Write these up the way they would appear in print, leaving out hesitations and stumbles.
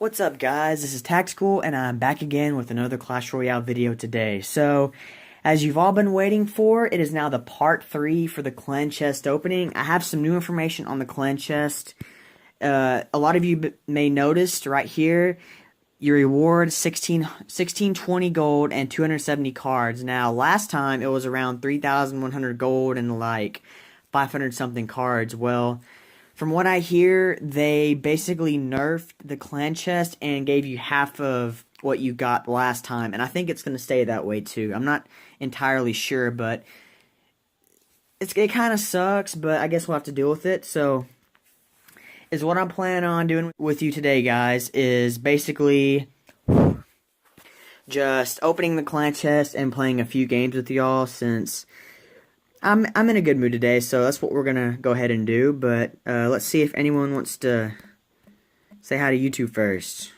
What's up, guys? This is Tactical, and I'm back again with another Clash Royale video today. So, as you've all been waiting for, it is now the part 3 for the clan chest opening. I have some new information on the clan chest. A lot of you may notice right here, your reward 1620 gold and 270 cards. Now, last time it was around 3,100 gold and like 500 something cards. Well, from what I hear, they basically nerfed the clan chest and gave you half of what you got last time. And I think it's going to stay that way too. I'm not entirely sure, but it kind of sucks, but I guess we'll have to deal with it. So, is what I'm planning on doing with you today, guys, is basically just opening the clan chest and playing a few games with y'all since I'm in a good mood today, so that's what we're gonna go ahead and do. But let's see if anyone wants to say hi to YouTube first.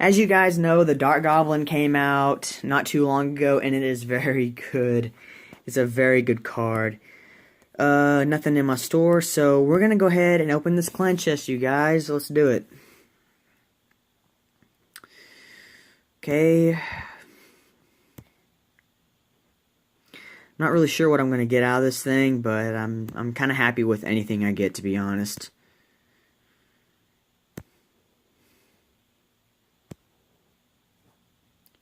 As you guys know, the Dark Goblin came out not too long ago, and it is very good. It's a very good card. Nothing in my store, so we're gonna go ahead and open this clan chest, you guys. Let's do it. Okay. Not really sure what I'm gonna get out of this thing, but I'm kind of happy with anything I get, to be honest.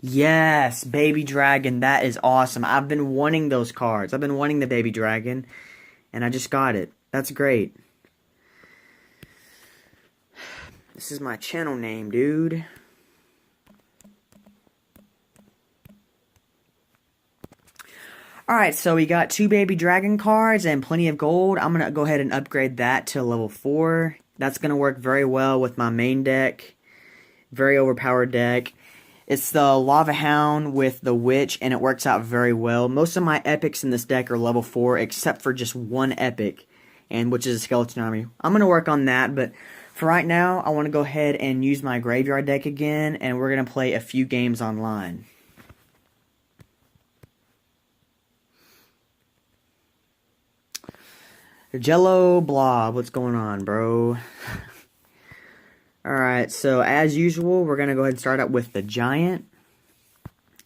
Yes, Baby Dragon, that is awesome. I've been wanting those cards. I've been wanting the Baby Dragon, and I just got it. That's great. This is my channel name, dude. Alright, so we got 2 Baby Dragon cards and plenty of gold. I'm going to go ahead and upgrade that to level 4. That's going to work very well with my main deck. Very overpowered deck. It's the Lava Hound with the Witch, and it works out very well. Most of my epics in this deck are level 4, except for just one epic, and which is a Skeleton Army. I'm going to work on that, but for right now, I want to go ahead and use my Graveyard deck again, and we're going to play a few games online. Jello Blob, what's going on, bro? Alright, so as usual, we're going to go ahead and start out with the Giant.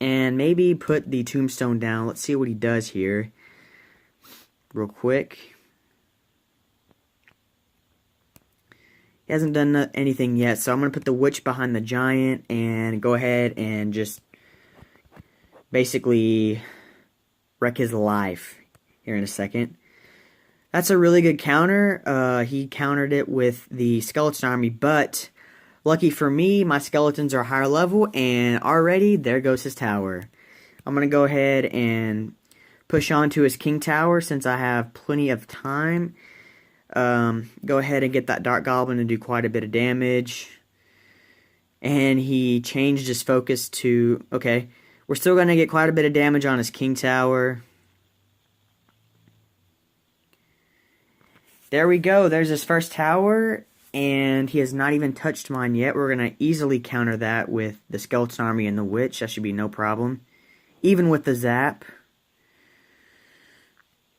And maybe put the Tombstone down. Let's see what he does here. Real quick. He hasn't done anything yet, so I'm going to put the Witch behind the Giant and go ahead and just basically wreck his life here in a second. That's a really good counter. He countered it with the Skeleton Army, but lucky for me, my skeletons are higher level, and already there goes his tower. I'm going to go ahead and push on to his King Tower since I have plenty of time. Go ahead and get that Dark Goblin to do quite a bit of damage. And he changed his focus to... Okay, we're still going to get quite a bit of damage on his King Tower. There we go. There's his first tower, and he has not even touched mine yet. We're going to easily counter that with the Skeleton Army and the Witch. That should be no problem. Even with the Zap.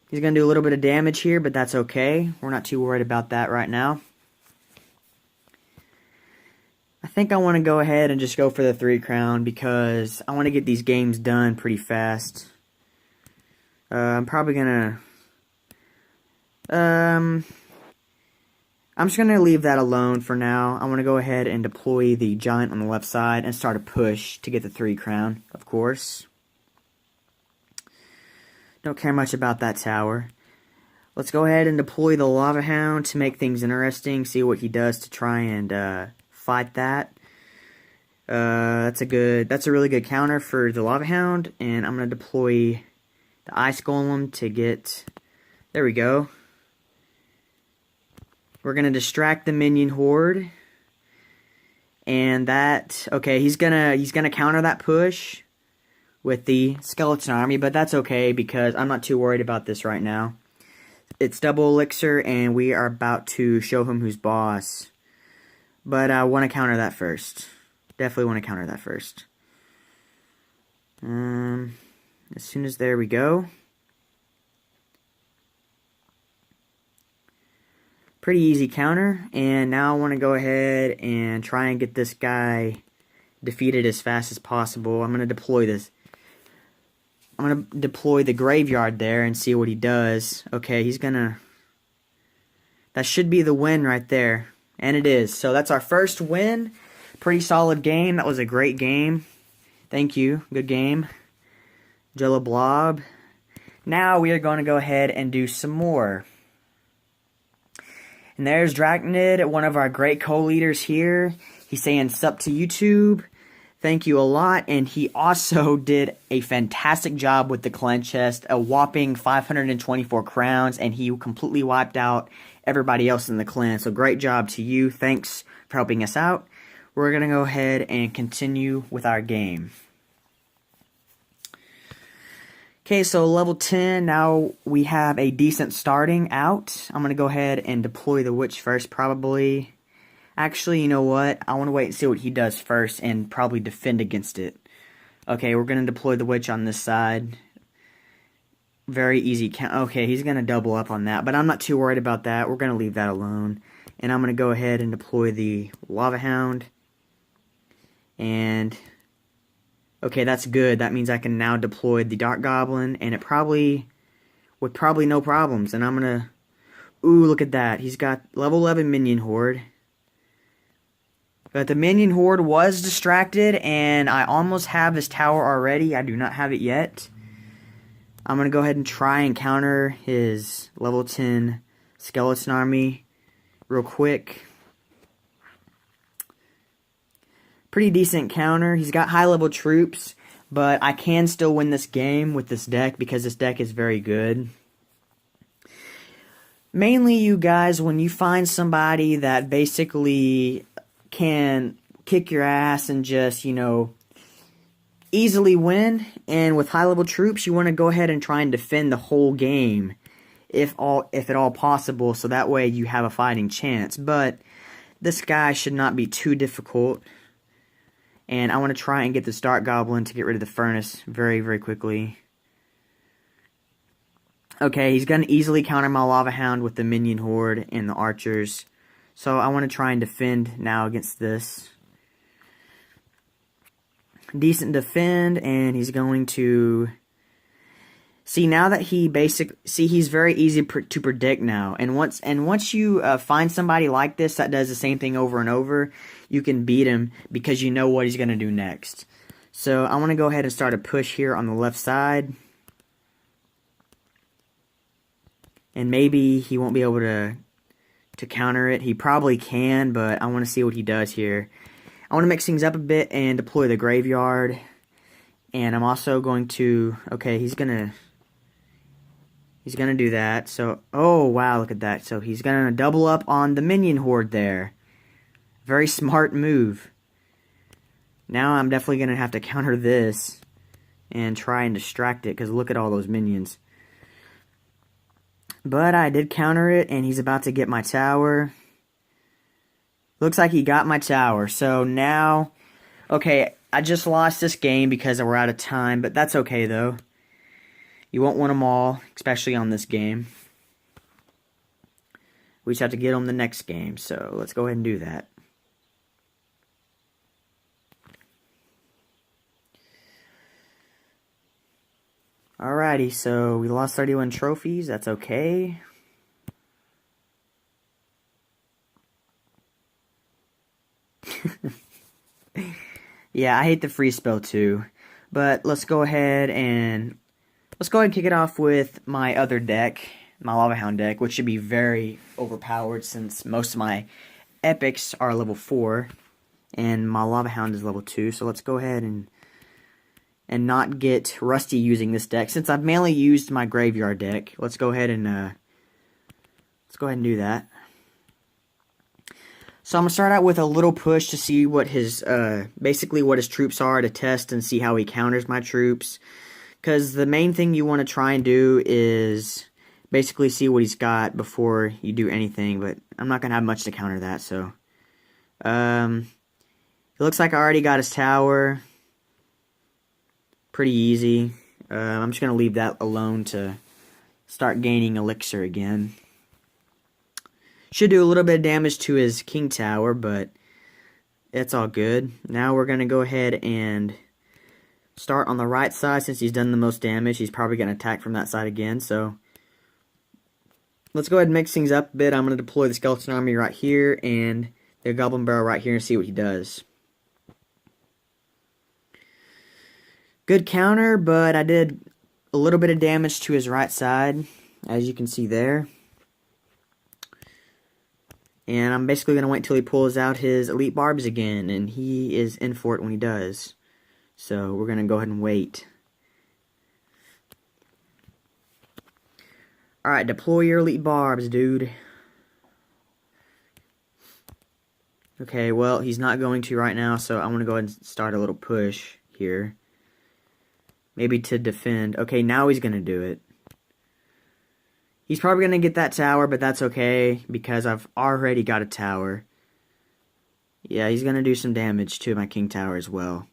He's going to do a little bit of damage here, but that's okay. We're not too worried about that right now. I think I want to go ahead and just go for the 3 crown because I want to get these games done pretty fast. I'm probably going to... I'm just going to leave that alone for now. I want to go ahead and deploy the Giant on the left side and start a push to get the 3 crown, of course. Don't care much about that tower. Let's go ahead and deploy the Lava Hound to make things interesting, see what he does to try and fight that. That's a really good counter for the Lava Hound, and I'm going to deploy the Ice Golem to get... There we go. We're going to distract the minion horde. And that, okay, he's gonna counter that push with the Skeleton Army, but that's okay because I'm not too worried about this right now. It's double elixir and we are about to show him who's boss. But I want to counter that first. Definitely want to counter that first. As soon as there we go. Pretty easy counter, and now I want to go ahead and try and get this guy defeated as fast as possible. I'm going to deploy this. I'm going to deploy the graveyard there and see what he does. Okay, he's going to... That should be the win right there. And it is. So that's our first win. Pretty solid game. That was a great game. Thank you. Good game. Jello Blob. Now we are going to go ahead and do some more. And there's Draconid, one of our great co-leaders here. He's saying sup to YouTube. Thank you a lot. And he also did a fantastic job with the clan chest. A whopping 524 crowns. And he completely wiped out everybody else in the clan. So great job to you. Thanks for helping us out. We're going to go ahead and continue with our game. Okay, so level 10, now we have a decent starting out. I'm going to go ahead and deploy the witch first, probably. Actually, you know what? I want to wait and see what he does first and probably defend against it. Okay, we're going to deploy the witch on this side. Very easy count. Okay, he's going to double up on that, but I'm not too worried about that. We're going to leave that alone. And I'm going to go ahead and deploy the Lava Hound. And... okay, that's good. That means I can now deploy the Dark Goblin, and it probably, with probably no problems. And I'm going to, ooh, look at that. He's got level 11 Minion Horde. But the Minion Horde was distracted, and I almost have his tower already. I do not have it yet. I'm going to go ahead and try and counter his level 10 Skeleton Army real quick. Pretty decent counter. He's got high level troops, but I can still win this game with this deck because this deck is very good. Mainly, you guys, when you find somebody that basically can kick your ass and just, you know, easily win, and with high level troops, you want to go ahead and try and defend the whole game, if at all possible, so that way you have a fighting chance. But this guy should not be too difficult. And I want to try and get this Dark Goblin to get rid of the Furnace very, very quickly. Okay, he's going to easily counter my Lava Hound with the Minion Horde and the Archers. So I want to try and defend now against this. Decent defend, and he's going to... see, now that he he's very easy to predict now. And once you find somebody like this that does the same thing over and over, you can beat him because you know what he's going to do next. So I want to go ahead and start a push here on the left side. And maybe he won't be able to counter it. He probably can, but I want to see what he does here. I want to mix things up a bit and deploy the graveyard. And I'm also going to... okay, he's going to do that. So, oh, wow, look at that. So he's going to double up on the Minion Horde there. Very smart move. Now I'm definitely going to have to counter this and try and distract it, because look at all those minions. But I did counter it, and he's about to get my tower. Looks like he got my tower. So now, okay, I just lost this game because we're out of time, but that's okay, though. You won't win them all, especially on this game. We just have to get them the next game, so let's go ahead and do that. Alrighty, so we lost 31 trophies, that's okay. Yeah, I hate the free spell too. But let's go ahead and kick it off with my other deck, my Lava Hound deck, which should be very overpowered since most of my epics are level 4 and my Lava Hound is level 2. So let's go ahead and not get rusty using this deck since I've mainly used my graveyard deck. Let's go ahead and do that. So I'm gonna start out with a little push to see what his basically what his troops are, to test and see how he counters my troops. Because the main thing you want to try and do is basically see what he's got before you do anything. But I'm not gonna have much to counter that. So it looks like I already got his tower. Pretty easy. I'm just gonna leave that alone to start gaining elixir again. Should do a little bit of damage to his king tower, but it's all good. Now we're going to go ahead and start on the right side. Since he's done the most damage, he's probably going to attack from that side again. So let's go ahead and mix things up a bit. I'm going to deploy the skeleton army right here and the goblin barrel right here and see what he does. Good counter, but I did a little bit of damage to his right side, as you can see there. And I'm basically going to wait until he pulls out his elite barbs again, and he is in for it when he does. So we're going to go ahead and wait. Alright, deploy your elite barbs, dude. Okay, well, he's not going to right now, so I'm going to go ahead and start a little push here. Maybe to defend. Okay, now he's going to do it. He's probably going to get that tower, but that's okay, because I've already got a tower. Yeah, he's going to do some damage to my king tower as well.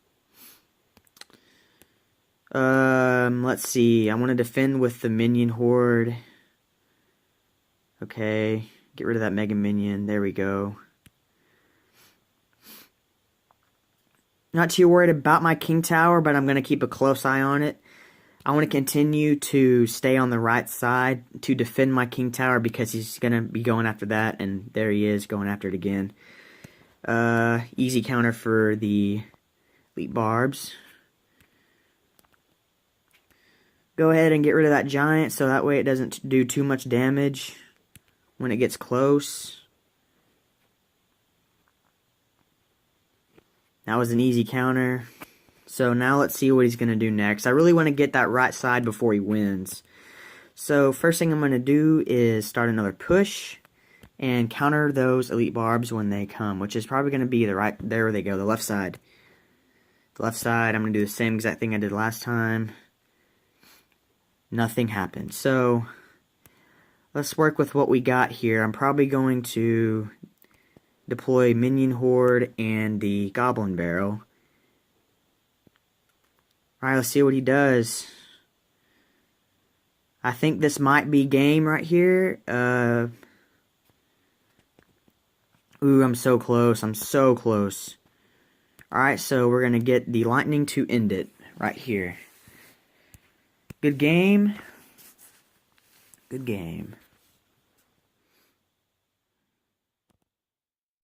Let's see. I want to defend with the minion horde. Okay, get rid of that mega minion. There we go. Not too worried about my king tower, but I'm going to keep a close eye on it. I want to continue to stay on the right side to defend my king tower because he's going to be going after that, and there he is going after it again. Easy counter for the elite barbs. Go ahead and get rid of that giant so that way it doesn't do too much damage when it gets close. That was an easy counter. So now let's see what he's going to do next. I really want to get that right side before he wins. So first thing I'm going to do is start another push and counter those elite barbs when they come, which is probably going to be the right, there they go, the left side. The left side, I'm going to do the same exact thing I did last time. Nothing happened. So let's work with what we got here. I'm probably going to deploy minion horde and the goblin barrel. Alright, let's see what he does. I think this might be game right here. Ooh, I'm so close. I'm so close. Alright, so we're going to get the lightning to end it right here. Good game. Good game.